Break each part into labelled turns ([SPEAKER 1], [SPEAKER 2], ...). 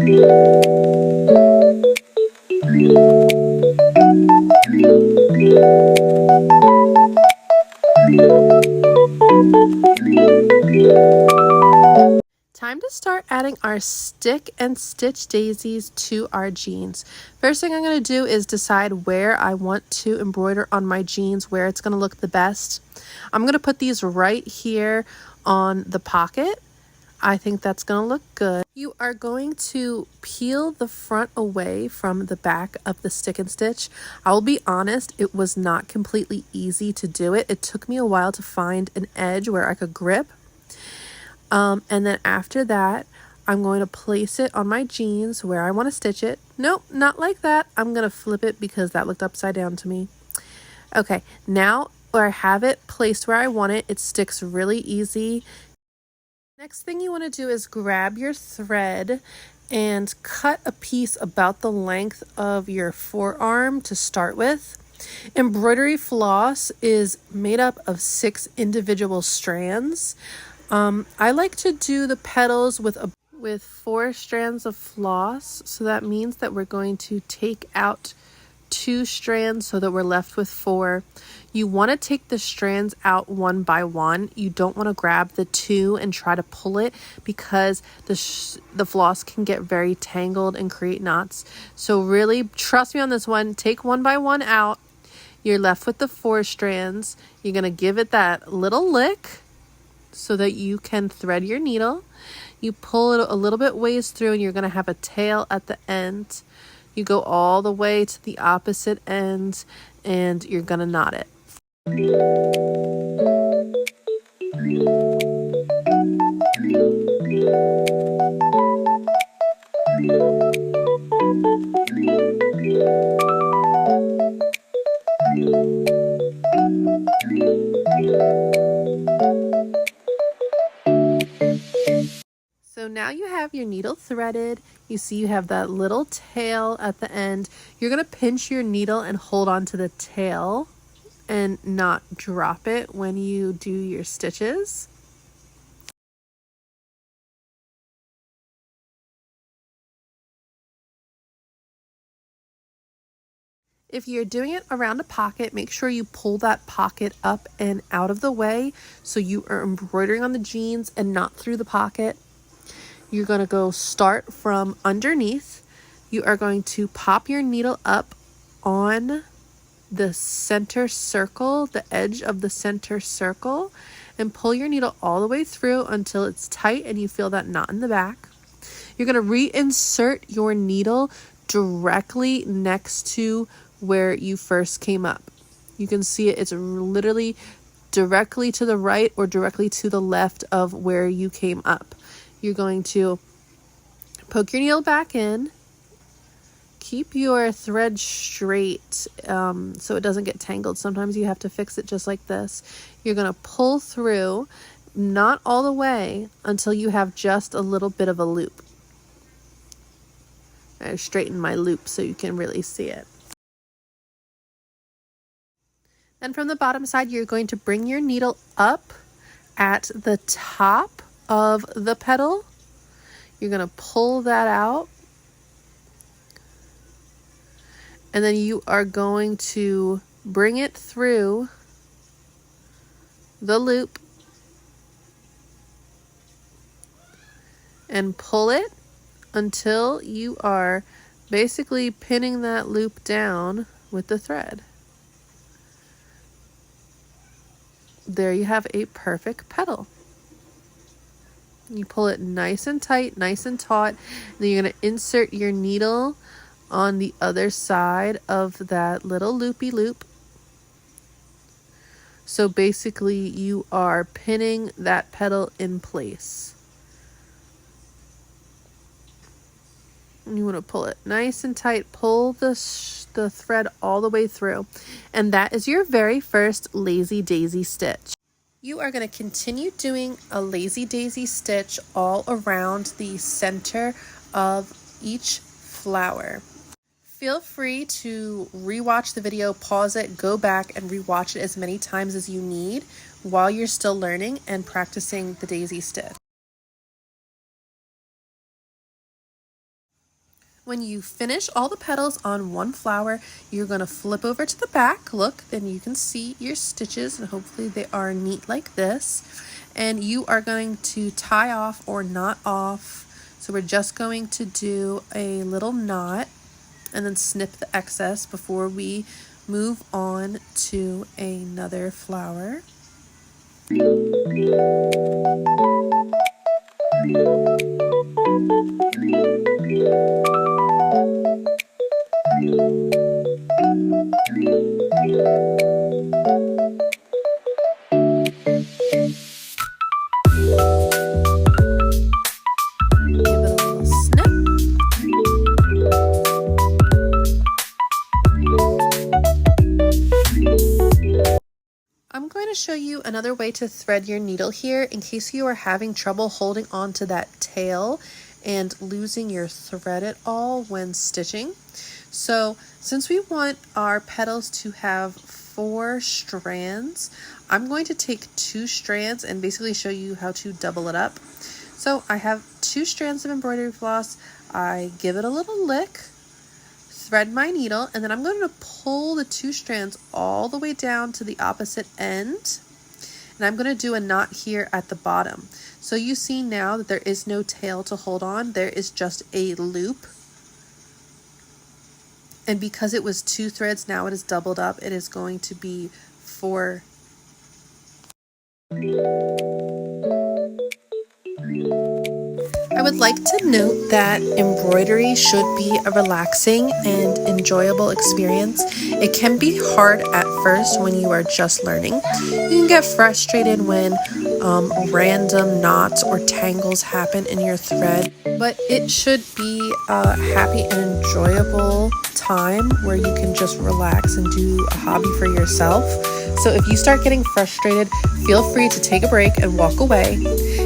[SPEAKER 1] Time to start adding our stick and stitch daisies to our jeans. First thing I'm going to do is decide where I want to embroider on my jeans, where it's going to look the best. I'm going to put these right here on the pocket. I think that's going to look good. You are going to peel the front away from the back of the stick and stitch. I will be honest, it was not completely easy to do it. It took me a while to find an edge where I could grip. And then after that, I'm going to place it on my jeans where I want to stitch it. Nope, not like that. I'm going to flip it because that looked upside down to me. Okay, now where I have it placed where I want it, it sticks really easy. Next thing you want to do is grab your thread and cut a piece about the length of your forearm to start with. Embroidery floss is made up of 6 individual strands. I like to do the petals with 4 strands of floss. So that means that we're going to take out 2 strands so that we're left with 4. You want to take the strands out one by one. You don't want to grab the 2 and try to pull it because the floss can get very tangled and create knots. So really trust me on this one. Take one by one out. You're left with the 4 strands. You're going to give it that little lick so that you can thread your needle. You pull it a little bit ways through and you're going to have a tail at the end. You go all the way to the opposite end and you're going to knot it. So now you have your needle threaded. You see you have that little tail at the end. You're going to pinch your needle and hold on to the tail and not drop it when you do your stitches. If you're doing it around a pocket, make sure you pull that pocket up and out of the way so you are embroidering on the jeans and not through the pocket. You're going to go start from underneath. You are going to pop your needle up on the center circle, the edge of the center circle, and pull your needle all the way through until it's tight and you feel that knot in the back. You're going to reinsert your needle directly next to where you first came up. You can see it's literally directly to the right or directly to the left of where you came up. You're going to poke your needle back in. Keep your thread straight so it doesn't get tangled. Sometimes you have to fix it just like this. You're going to pull through, not all the way, until you have just a little bit of a loop. I straighten my loop so you can really see it. Then from the bottom side, you're going to bring your needle up at the top of the petal. You're going to pull that out. And then you are going to bring it through the loop and pull it until you are basically pinning that loop down with the thread. There you have a perfect petal. You pull it nice and tight, nice and taut. Then you're going to insert your needle on the other side of that little loopy loop. So basically you are pinning that petal in place. And you want to pull it nice and tight. Pull the thread all the way through. And that is your very first lazy daisy stitch. You are going to continue doing a lazy daisy stitch all around the center of each flower. Feel free to rewatch the video, pause it, go back and rewatch it as many times as you need while you're still learning and practicing the daisy stitch. When you finish all the petals on one flower, you're going to flip over to the back. Look, then you can see your stitches, and hopefully they are neat like this. And you are going to tie off or knot off. So we're just going to do a little knot and then snip the excess before we move on to another flower. I'm going to show you another way to thread your needle here in case you are having trouble holding on to that tail and losing your thread at all when stitching. So since we want our petals to have 4 strands, I'm going to take 2 strands and basically show you how to double it up. So I have 2 strands of embroidery floss. I give it a little lick, thread my needle, and then I'm going to pull the 2 strands all the way down to the opposite end. And I'm going to do a knot here at the bottom. So you see now that there is no tail to hold on, there is just a loop. And because it was 2 threads, now it is doubled up. It is going to be 4. I would like to note that embroidery should be a relaxing and enjoyable experience. It can be hard at first when you are just learning. You can get frustrated when random knots or tangles happen in your thread, but it should be a happy and enjoyable time where you can just relax and do a hobby for yourself. So if you start getting frustrated, feel free to take a break and walk away.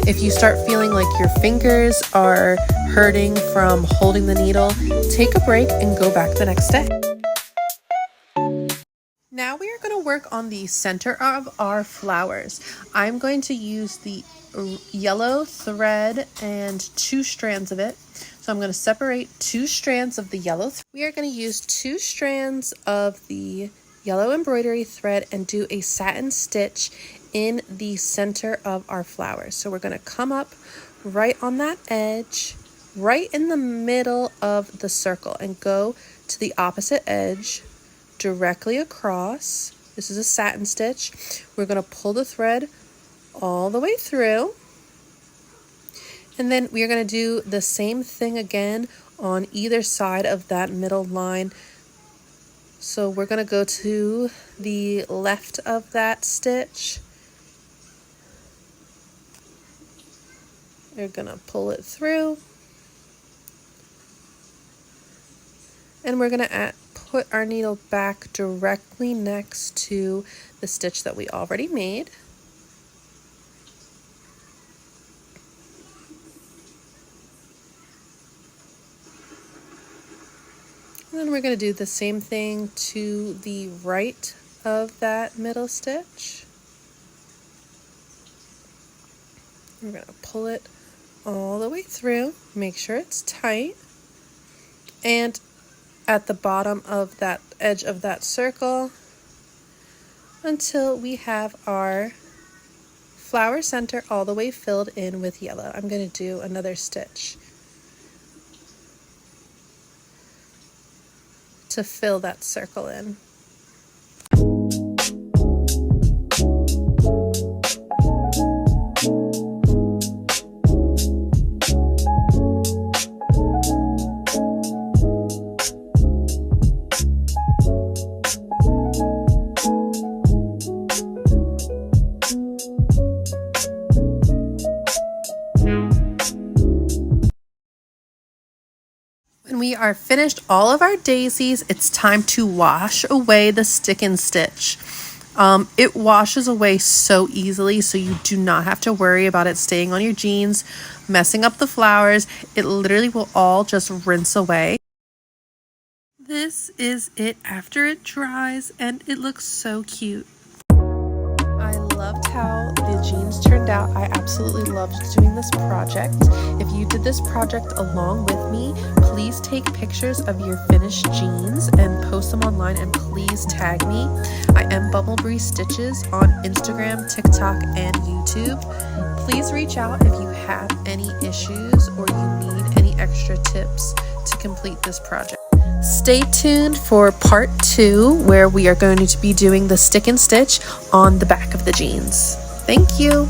[SPEAKER 1] If you start feeling like your fingers are hurting from holding the needle, take a break and go back the next day. Now we are going to work on the center of our flowers. I'm going to use the yellow thread and 2 strands of it. So I'm going to separate 2 strands of the yellow. We are going to use 2 strands of the yellow embroidery thread and do a satin stitch in the center of our flowers. So we're going to come up right on that edge, right in the middle of the circle, and go to the opposite edge directly across. This is a satin stitch. We're going to pull the thread all the way through, and then we are going to do the same thing again on either side of that middle line. So we're going to go to the left of that stitch. We're going to pull it through. And we're going to put our needle back directly next to the stitch that we already made. And then we're going to do the same thing to the right of that middle stitch. We're going to pull it all the way through, make sure it's tight. And at the bottom of that edge of that circle until we have our flower center all the way filled in with yellow. I'm going to do another stitch to fill that circle in. When we are finished all of our daisies, it's time to wash away the stick and stitch. It washes away so easily, so you do not have to worry about it staying on your jeans, messing up the flowers. It literally will all just rinse away. This is it after it dries, and it looks so cute. I loved how the jeans turned out. I absolutely loved doing this project. If you did this project along with me, please take take pictures of your finished jeans and post them online, and please tag me. I am Bumblebee Stitches on Instagram, TikTok, and YouTube. Please reach out if you have any issues or you need any extra tips to complete this project. Stay tuned for part 2, where we are going to be doing the stick and stitch on the back of the jeans. Thank you.